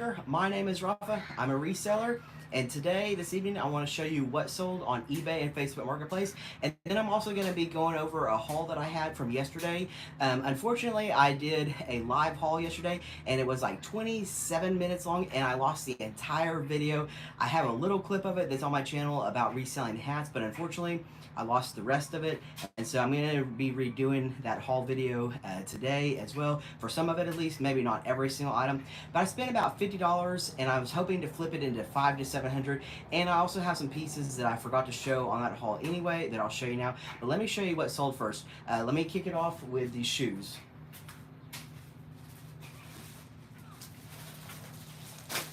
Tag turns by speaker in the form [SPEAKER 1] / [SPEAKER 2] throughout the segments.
[SPEAKER 1] Maker. My name is Rafa. I'm a reseller, and this evening, I want to show you what sold on eBay and Facebook Marketplace. And then I'm also going to be going over a haul that I had from yesterday. Unfortunately, I did a live haul yesterday, and it was like 27 minutes long, and I lost the entire video. I have a little clip of it that's on my channel about reselling hats, but unfortunately, I lost the rest of it, and so I'm going to be redoing that haul video today as well, for some of it at least, maybe not every single item. But I spent about $50, and I was hoping to flip it into $500 to $700, and I also have some pieces that I forgot to show on that haul anyway that I'll show you now. But let me show you what sold first. Let me kick it off with these shoes.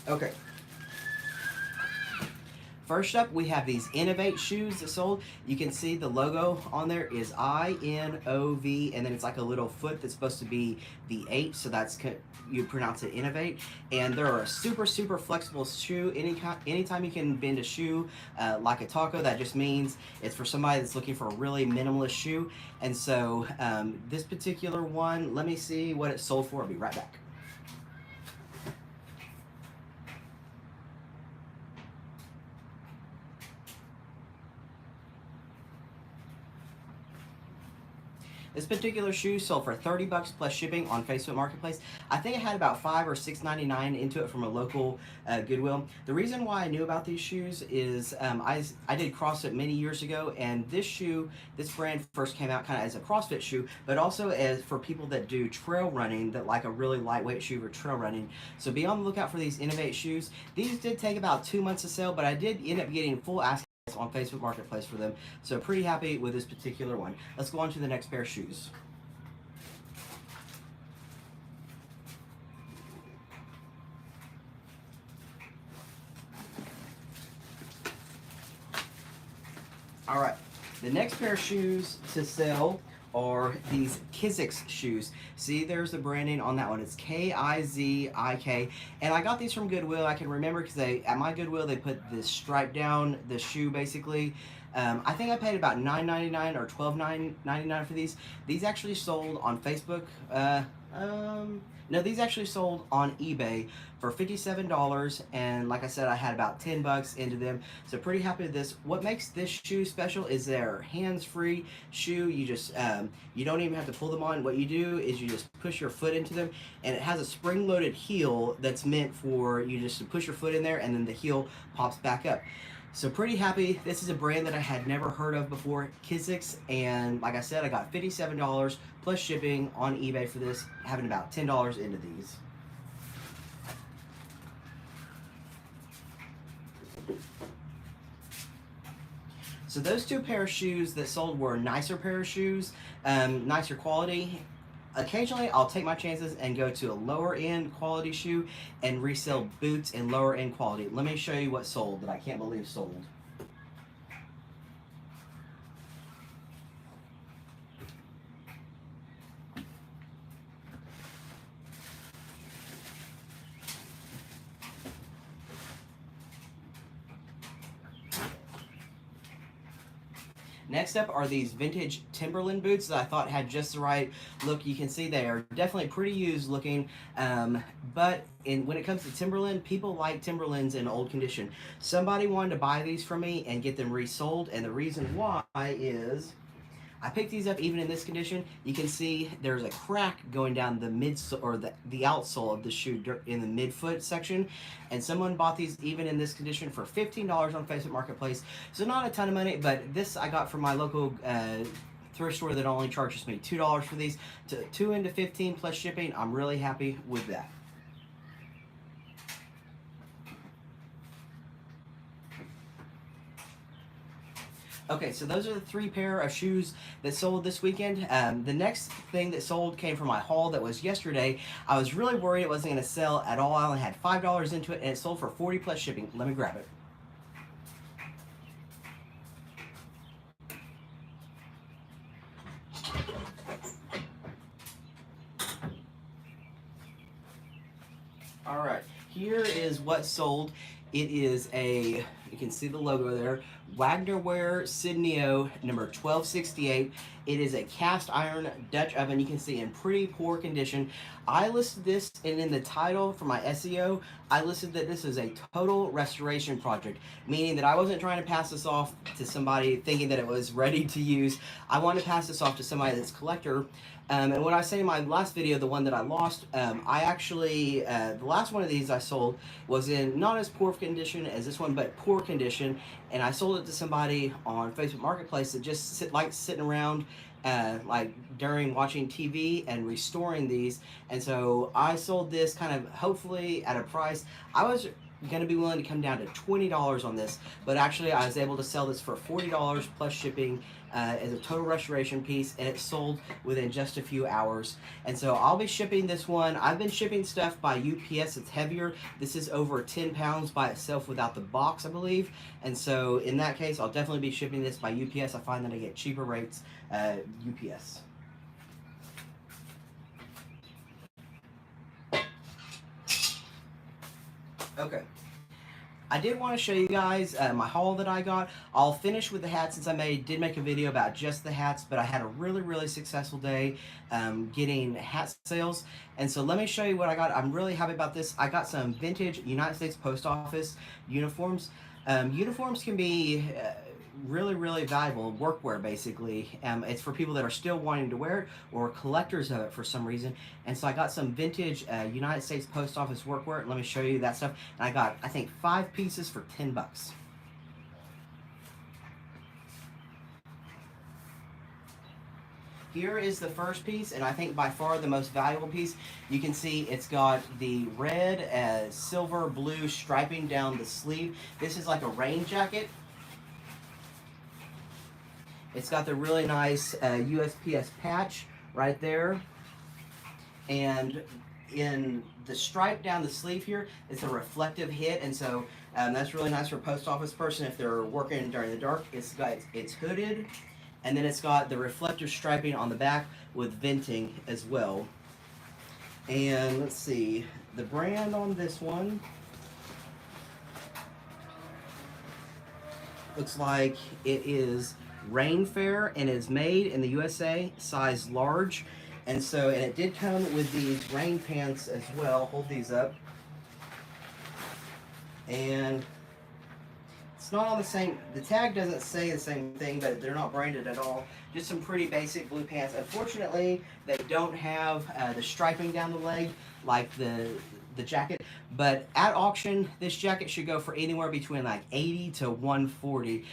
[SPEAKER 1] Okay. First up, we have these Innovate shoes that sold. You can see the logo on there is I-N-O-V, and then it's like a little foot that's supposed to be the 8, so that's, you pronounce it Innovate. And they're a super flexible shoe. Anytime you can bend a shoe like a taco, that just means it's for somebody that's looking for a really minimalist shoe. And so this particular one, let me see what it sold for. I'll be right back. This particular shoe sold for $30 plus shipping on Facebook Marketplace. I think it had about $5 or $6.99 into it from a local Goodwill. The reason why I knew about these shoes is I did CrossFit many years ago, and this brand first came out kind of as a CrossFit shoe, but also as for people that do trail running, that like a really lightweight shoe for trail running. So be on the lookout for these Innovate shoes. These did take about 2 months to sell, but I did end up getting full ask on Facebook Marketplace for them, so pretty happy with this particular one. Let's go on to the next pair of shoes. Alright, the next pair of shoes to sell are these Kizik's shoes. See, there's the branding on that one. It's K-I-Z-I-K. And I got these from Goodwill. I can remember because at my Goodwill, they put this stripe down the shoe basically. I think I paid about $9.99 or $12.99 for these. These actually sold on Facebook. No, these actually sold on eBay for $57, and like I said, I had about $10 into them, so pretty happy with this. What makes this shoe special is their hands-free shoe. You just you don't even have to pull them on. What you do is you just push your foot into them, and it has a spring-loaded heel that's meant for you just to push your foot in there, and then the heel pops back up. So pretty happy. This is a brand that I had never heard of before, Kizik's, and like I said, I got $57 plus shipping on eBay for this, having about $10 into these. So those two pair of shoes that sold were nicer pair of shoes, nicer quality. Occasionally, I'll take my chances and go to a lower end quality shoe and resell boots in lower end quality. Let me show you what sold that I can't believe sold. Next up are these vintage Timberland boots that I thought had just the right look. You can see they are definitely pretty used looking, but when it comes to Timberland, people like Timberlands in old condition. Somebody wanted to buy these from me and get them resold, and the reason why is I picked these up even in this condition. You can see there's a crack going down the midsole or the outsole of the shoe in the midfoot section, and someone bought these even in this condition for $15 on Facebook Marketplace. So not a ton of money, but this I got from my local thrift store that only charges me $2 for these. To 2 into 15 plus shipping. I'm really happy with that. Okay, so those are the 3 pair of shoes that sold this weekend. The next thing that sold came from my haul that was yesterday. I was really worried it wasn't going to sell at all. I only had $5 into it, and it sold for $40 plus shipping. Let me grab it. All right, here is what sold. It is a, you can see the logo there, Wagner Ware Sydney number 1268. It is a cast iron Dutch oven. You can see in pretty poor condition. I listed this, and in the title for my SEO, I listed that this is a total restoration project, meaning that I wasn't trying to pass this off to somebody thinking that it was ready to use. I want to pass this off to somebody that's a collector. And what I say in my last video, the one that I lost, I actually, the last one of these I sold was in not as poor condition as this one, but poor condition. And I sold it to somebody on Facebook Marketplace that just likes sitting around like during watching TV and restoring these. And so I sold this kind of hopefully at a price. I was going to be willing to come down to $20 on this, but actually I was able to sell this for $40 plus shipping as a total restoration piece, and it sold within just a few hours. And so I'll be shipping this one. I've been shipping stuff by UPS. It's heavier. This is over 10 pounds by itself without the box, I believe. And so in that case, I'll definitely be shipping this by UPS. I find that I get cheaper rates UPS. Okay. I did want to show you guys my haul that I got. I'll finish with the hats since I did make a video about just the hats, but I had a really successful day getting hat sales. And so let me show you what I got. I'm really happy about this. I got some vintage United States Post Office uniforms. Uniforms can be really valuable workwear, basically. It's for people that are still wanting to wear it or collectors of it for some reason. And so I got some vintage United States Post Office workwear. Let me show you that stuff. And I got, I think, 5 pieces for 10 bucks. Here is the first piece, and I think by far the most valuable piece. You can see it's got the red, silver, blue striping down the sleeve. This is like a rain jacket. It's got the really nice USPS patch right there. And in the stripe down the sleeve here, it's a reflective hit, and so that's really nice for a post office person if they're working during the dark. It's hooded, and then it's got the reflective striping on the back with venting as well. And let's see, the brand on this one looks like it is Rainfair, and is made in the USA, size large. And so, and it did come with these rain pants as well. Hold these up. And it's not on the same, the tag doesn't say the same thing, but they're not branded at all. Just some pretty basic blue pants. Unfortunately, they don't have the striping down the leg like the jacket, but at auction this jacket should go for anywhere between like $80 to $140.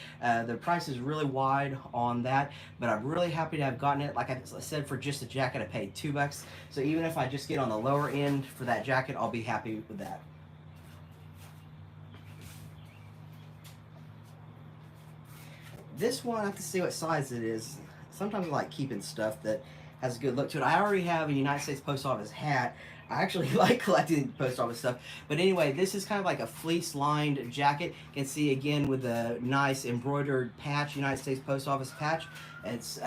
[SPEAKER 1] The price is really wide on that, but I'm really happy to have gotten it. Like I said, for just the jacket I paid $2, so even if I just get on the lower end for that jacket, I'll be happy with that. This one, I have to see what size it is. Sometimes I like keeping stuff that has a good look to it. I already have a United States Post Office hat. I actually like collecting post office stuff. But anyway, this is kind of like a fleece lined jacket. You can see again with a nice embroidered patch, United States Post Office patch. It's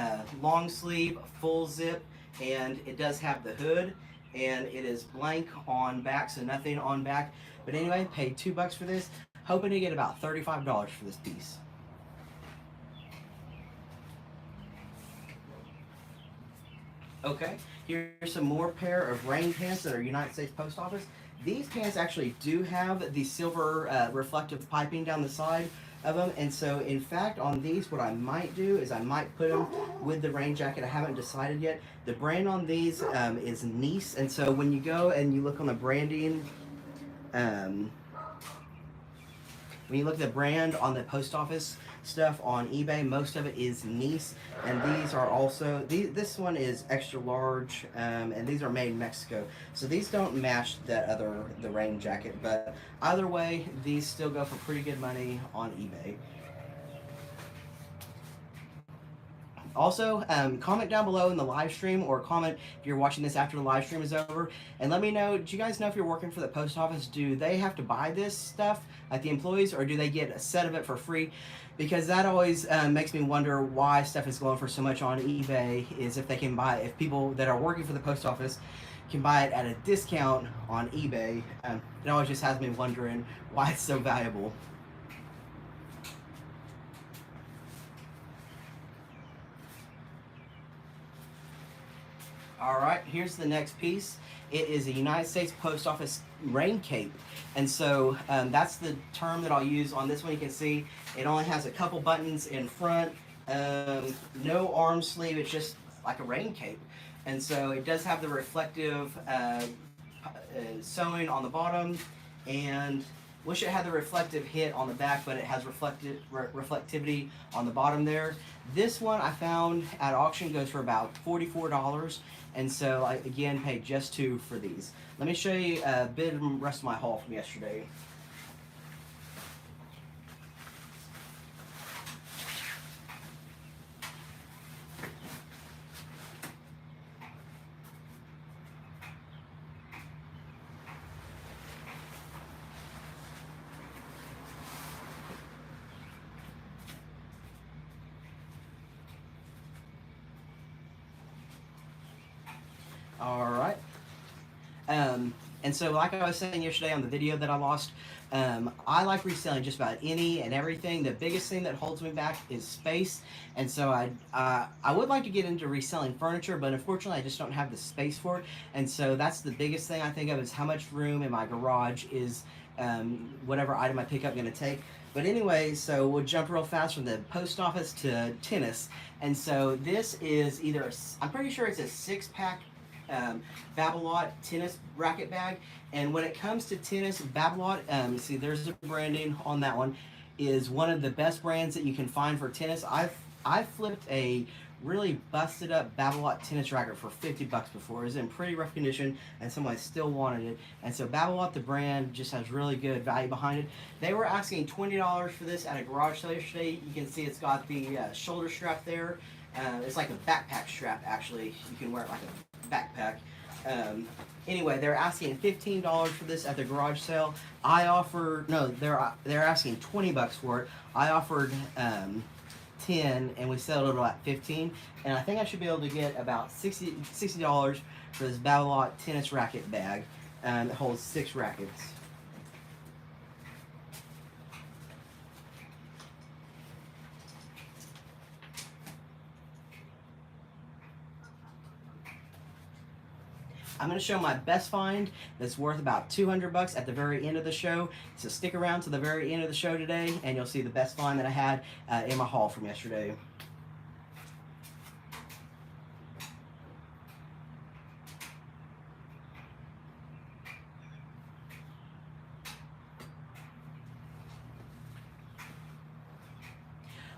[SPEAKER 1] long sleeve, full zip, and it does have the hood, and it is blank on back, so nothing on back. But anyway, paid $2 for this, hoping to get about $35 for this piece. Okay, here's some more pair of rain pants that are United States Post Office. These pants actually do have the silver reflective piping down the side of them, and so in fact on these what I might do is I might put them with the rain jacket. I haven't decided yet. The brand on these is Nice, and so when you go and you look on the branding, when you look at the brand on the post office stuff on eBay, most of it is Nice, and these are also, this one is extra large, and these are made in Mexico, so these don't match the rain jacket, but either way these still go for pretty good money on eBay. Also, comment down below in the live stream, or comment if you're watching this after the live stream is over, and let me know, do you guys know if you're working for the post office, do they have to buy this stuff, like the employees, or do they get a set of it for free? Because that always makes me wonder why stuff is going for so much on eBay, is if they can buy, if people that are working for the post office can buy it at a discount on eBay. It always just has me wondering why it's so valuable. All right, here's the next piece. It is a United States Post Office rain cape. And so that's the term that I'll use on this one. You can see it only has a couple buttons in front, no arm sleeve, it's just like a rain cape. And so it does have the reflective sewing on the bottom, and wish it had the reflective hit on the back, but it has reflectivity on the bottom there. This one I found at auction goes for about $44, and so I again paid just $2 for these. Let me show you a bit of the rest of my haul from yesterday. All right. And so, like I was saying yesterday on the video that I lost, I like reselling just about any and everything. The biggest thing that holds me back is space, and so I would like to get into reselling furniture, but unfortunately, I just don't have the space for it. And so that's the biggest thing I think of, is how much room in my garage is whatever item I pick up going to take. But anyway, so we'll jump real fast from the post office to tennis. And so this is either I'm pretty sure it's a 6-pack Cabela tennis racket bag. And when it comes to tennis, Cabela, see there's the branding on that one, is one of the best brands that you can find for tennis. I've flipped a really busted up Cabela tennis racket for $50 before. It was in pretty rough condition and somebody still wanted it. And so Cabela, the brand, just has really good value behind it. They were asking $20 for this at a garage sale yesterday. You can see it's got the shoulder strap there. It's like a backpack strap, actually. You can wear it like a backpack. Anyway, they're asking $15 for this at the garage sale. I offered, no, they're asking $20 for it. I offered 10, and we settled it at 15. And I think I should be able to get about $60 for this Cabela tennis racket bag that holds 6 rackets. I'm going to show my best find that's worth about $200 at the very end of the show. So stick around to the very end of the show today, and you'll see the best find that I had in my haul from yesterday.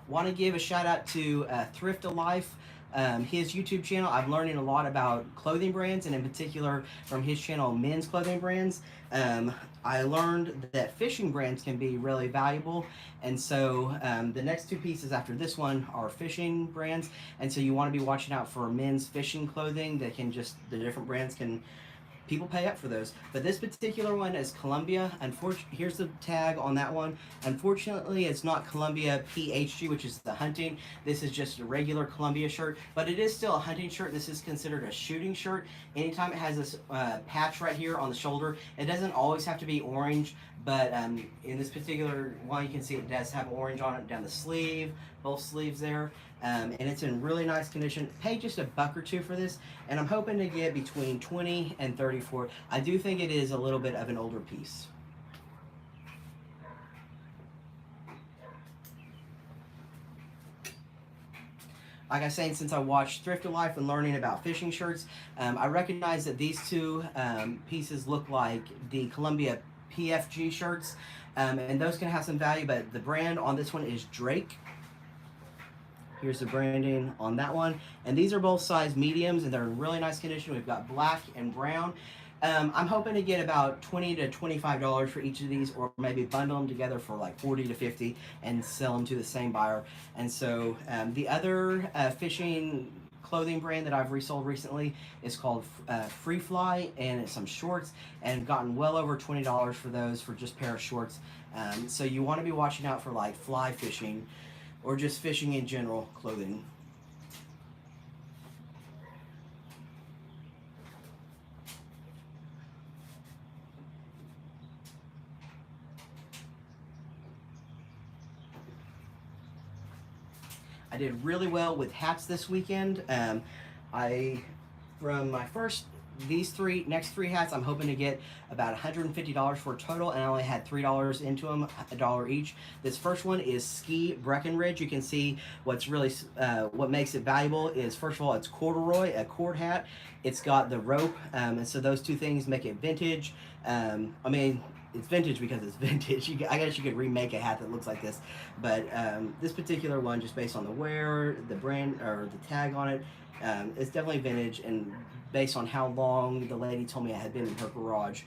[SPEAKER 1] Want to give a shout out to Thrift of Life. His YouTube channel, I'm learning a lot about clothing brands, and in particular from his channel, men's clothing brands. I learned that fishing brands can be really valuable, and so the next 2 pieces after this one are fishing brands, and so you want to be watching out for men's fishing clothing that can just, the different brands can, people pay up for those. But this particular one is Columbia. Here's the tag on that one. Unfortunately, it's not Columbia PHG, which is the hunting. This is just a regular Columbia shirt, but it is still a hunting shirt. This is considered a shooting shirt. Anytime it has this patch right here on the shoulder, it doesn't always have to be orange, but in this particular one, you can see it does have orange on it down the sleeve, both sleeves there. And it's in really nice condition. Paid just $1 or $2 for this, and I'm hoping to get between 20 and 30 for it. I do think it is a little bit of an older piece. Like I was saying, since I watched Thrift of Life and learning about fishing shirts, I recognize that these 2 pieces look like the Columbia PFG shirts, and those can have some value, but the brand on this one is Drake. Here's the branding on that one. And these are both size mediums, and they're in really nice condition. We've got black and brown. I'm hoping to get about $20 to $25 for each of these, or maybe bundle them together for like $40 to $50 and sell them to the same buyer. And so the other fishing clothing brand that I've resold recently is called Free Fly, and it's some shorts, and gotten well over $20 for those for just a pair of shorts. So you want to be watching out for like fly fishing, or just fishing in general clothing. I did really well with hats this weekend. I from my first these next three hats, I'm hoping to get about $150 for a total, and I only had $3 into them, $1 each. This first one is Ski Breckenridge. You can see what's really what makes it valuable is, first of all, it's corduroy, a cord hat. It's got the rope, and so those two things make it vintage. I mean, it's vintage because it's vintage. I guess you could remake a hat that looks like this, but this particular one, just based on the wear, the brand, or the tag on it, it's definitely vintage, and based on how long the lady told me I had been in her garage.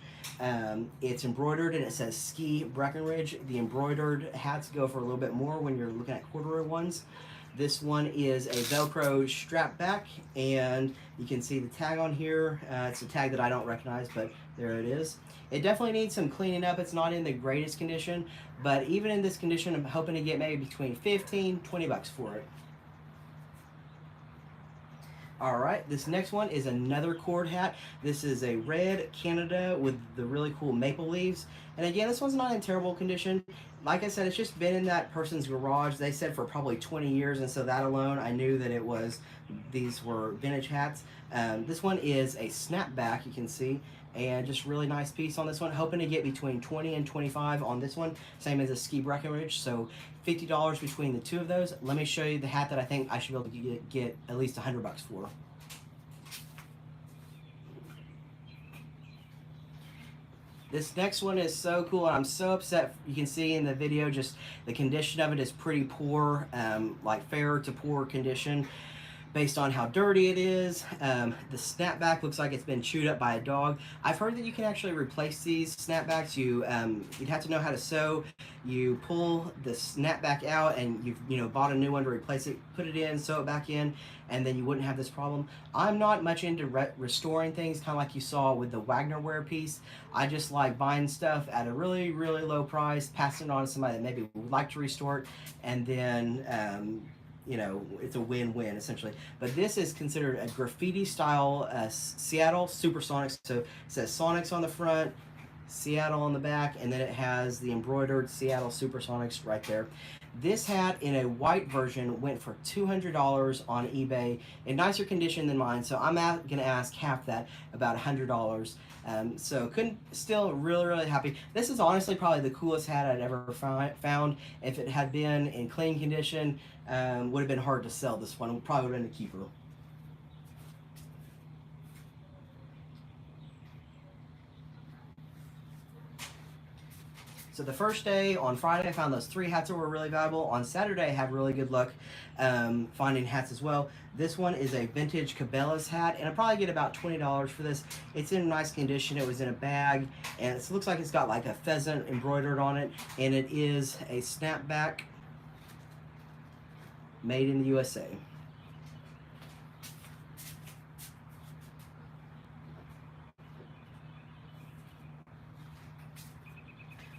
[SPEAKER 1] It's embroidered, and it says Ski Breckenridge. The embroidered hats go for a little bit more when you're looking at corduroy ones. This one is a Velcro strap back, and you can see the tag on here. It's a tag that I don't recognize, but there it is. It definitely needs some cleaning up. It's not in the greatest condition, but even in this condition, I'm hoping to get maybe between 15, 20 bucks for it. All right, this next one is another cord hat. This is a red Canada with the really cool maple leaves. And again, this one's not in terrible condition. Like I said, it's just been in that person's garage, they said, for probably 20 years. And so that alone, I knew that these were vintage hats. This one is a snapback, you can see, and just really nice piece on this one. Hoping to get between 20 and 25 on this one, same as a Ski Breckenridge, so $50 between the two of those. Let me show you the hat that I think I should be able to get at least 100 bucks for. This next one is so cool, and I'm so upset. You can see in the video, just the condition of it is pretty poor, like fair to poor condition, based on how dirty it is. The snapback looks like it's been chewed up by a dog. I've heard that you can actually replace these snapbacks. You'd have to know how to sew. You pull the snapback out, and you've bought a new one to replace it, put it in, sew it back in, and then you wouldn't have this problem. I'm not much into restoring things, kind of like you saw with the Wagner wear piece. I just like buying stuff at a really, really low price, passing it on to somebody that maybe would like to restore it, and then it's a win-win essentially. But this is considered a graffiti style Seattle Supersonics. So it says Sonics on the front, Seattle on the back, and then it has the embroidered Seattle Supersonics right there. This hat in a white version went for $200 on eBay, in nicer condition than mine, so I'm gonna ask half that, about $100. So still really, really happy. This is honestly probably the coolest hat I'd ever found. If it had been in clean condition, would have been hard to sell. This one probably would have been a keeper. So the first day, on Friday, I found those three hats that were really valuable. On Saturday, I had really good luck finding hats as well. This one is a vintage Cabela's hat, and I'll probably get about $20 for this. It's in nice condition. It was in a bag, and it looks like it's got like a pheasant embroidered on it, and it is a snapback made in the USA.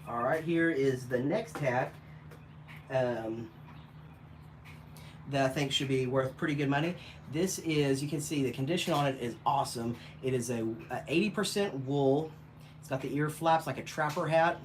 [SPEAKER 1] All right, here is the next hat that I think should be worth pretty good money. This is, you can see the condition on it is awesome. It is a 80% wool. It's got the ear flaps like a trapper hat.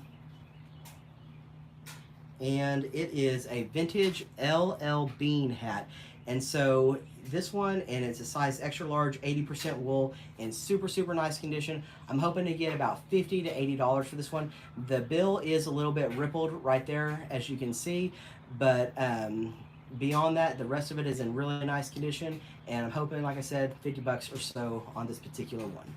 [SPEAKER 1] And it is a vintage LL Bean hat. And so this one, and it's a size extra large, 80% wool, in super, super nice condition. I'm hoping to get about $50 to $80 for this one. The bill is a little bit rippled right there, as you can see, but beyond that, the rest of it is in really nice condition, and I'm hoping, like I said, 50 bucks or so on this particular one.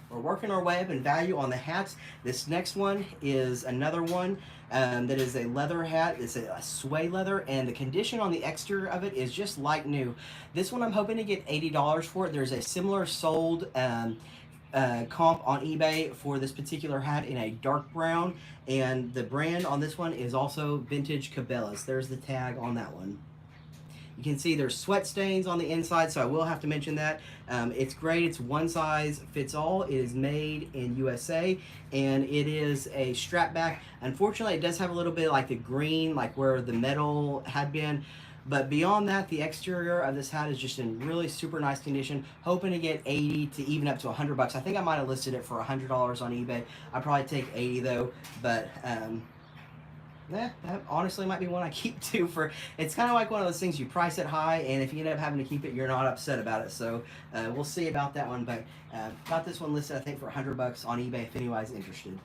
[SPEAKER 1] We're working our way up in value on the hats. This next one is another one that is a leather hat. It's a sway leather, and the condition on the exterior of it is just like new. This one I'm hoping to get $80 for it. There's a similar sold comp on eBay for this particular hat in a dark brown, and the brand on this one is also vintage Cabela's. There's the tag on that one. You can see there's sweat stains on the inside, so I will have to mention that. It's great. It's one size fits all. It is made in USA, and it is a strap back. Unfortunately, it does have a little bit like the green, like where the metal had been. But beyond that, the exterior of this hat is just in really super nice condition. Hoping to get 80 to even up to 100 bucks. I think I might have listed it for $100 on eBay. I'd probably take 80 though, but yeah, that honestly might be one I keep too. For it's kind of like one of those things, you price it high, and if you end up having to keep it, you're not upset about it. So we'll see about that one. But got this one listed, I think, for 100 bucks on eBay if anybody's interested.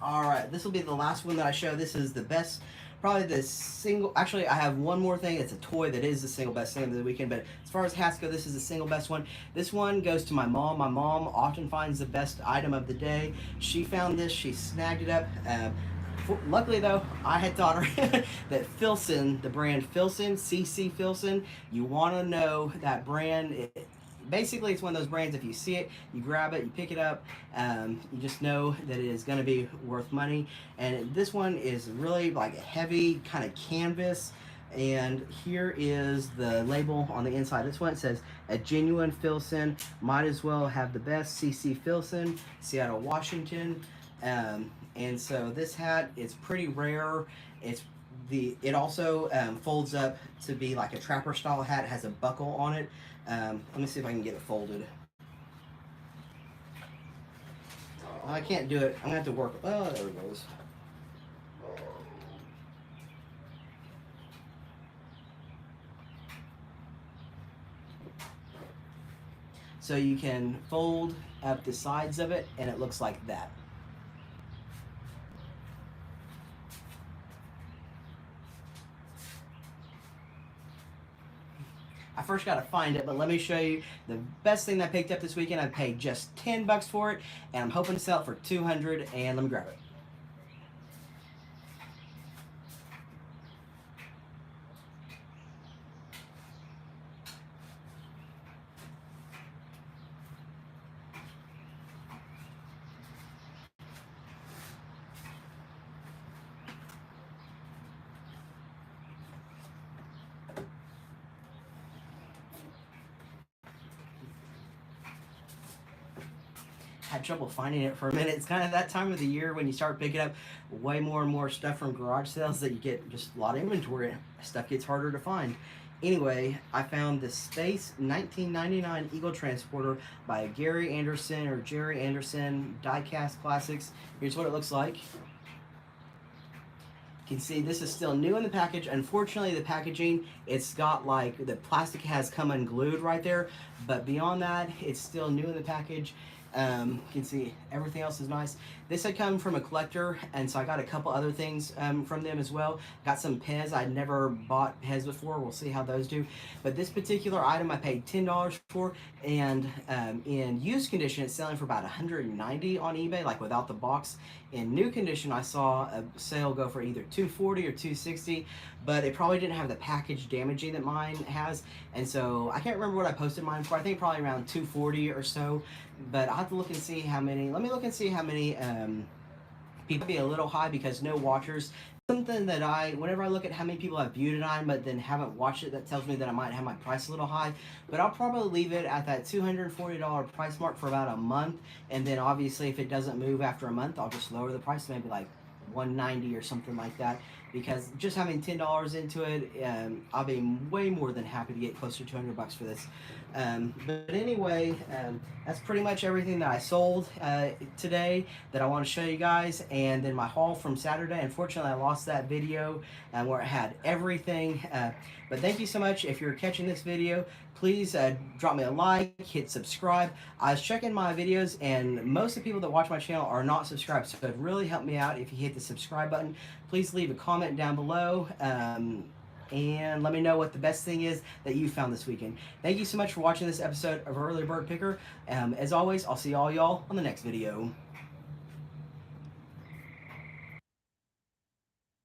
[SPEAKER 1] All right, this will be the last one that I show. This is the best, probably the single, actually I have one more thing. It's a toy that is the single best thing of the weekend, but as far as hats go, this is the single best one. This one goes to my mom. My mom often finds the best item of the day. She found this, she snagged it up. Luckily though, I had taught her that Filson, the brand Filson, CC Filson, you want to know that brand. Basically, it's one of those brands, if you see it, you grab it, you pick it up, you just know that it is going to be worth money. And this one is really like a heavy kind of canvas. And here is the label on the inside. This one, it says, a genuine Filson, might as well have the best, CC Filson, Seattle, Washington. And so this hat is pretty rare. It also folds up to be like a trapper style hat. It has a buckle on it. Let me see if I can get it folded. I can't do it. I'm gonna have to work. Oh, there it goes. So you can fold up the sides of it, and it looks like that. I first got to find it, but let me show you the best thing that I picked up this weekend. I paid just 10 bucks for it, and I'm hoping to sell it for 200, and let me grab it. Had trouble finding it for a minute. It's kind of that time of the year when you start picking up way more and more stuff from garage sales that you get just a lot of inventory. Stuff gets harder to find. Anyway, I found the Space 1999 Eagle Transporter by Gary Anderson or Jerry Anderson Diecast Classics. Here's what it looks like. You can see this is still new in the package. Unfortunately, the packaging, it's got like the plastic has come unglued right there, but beyond that, it's still new in the package. You can see everything else is nice. This had come from a collector, and so I got a couple other things from them as well. Got some pens. I'd never bought pens before. We'll see how those do. But this particular item I paid $10 for, and in used condition it's selling for about $190 on eBay, like without the box. In new condition I saw a sale go for either $240 or $260, but it probably didn't have the package damaging that mine has, and so I can't remember what I posted mine for. I think probably around $240 or so, but I'll have to look and see how many. Let me look and see how many people. Be a little high because no watchers. Something that whenever I look at how many people have viewed it on but then haven't watched it, that tells me that I might have my price a little high. But I'll probably leave it at that $240 price mark for about a month, and then obviously if it doesn't move after a month, I'll just lower the price, maybe like $190 or something like that, because just having $10 into it, I'll be way more than happy to get closer to $200 for this. But anyway, that's pretty much everything that I sold today that I want to show you guys. And then my haul from Saturday, unfortunately I lost that video where it had everything, but thank you so much. If you're catching this video, please drop me a like, hit subscribe. I was checking my videos, and most of the people that watch my channel are not subscribed, so it'd really help me out if you hit the subscribe button. Please leave a comment down below, and let me know what the best thing is that you found this weekend. Thank you so much for watching this episode of Early Bird Picker. As always, I'll see all y'all on the next video.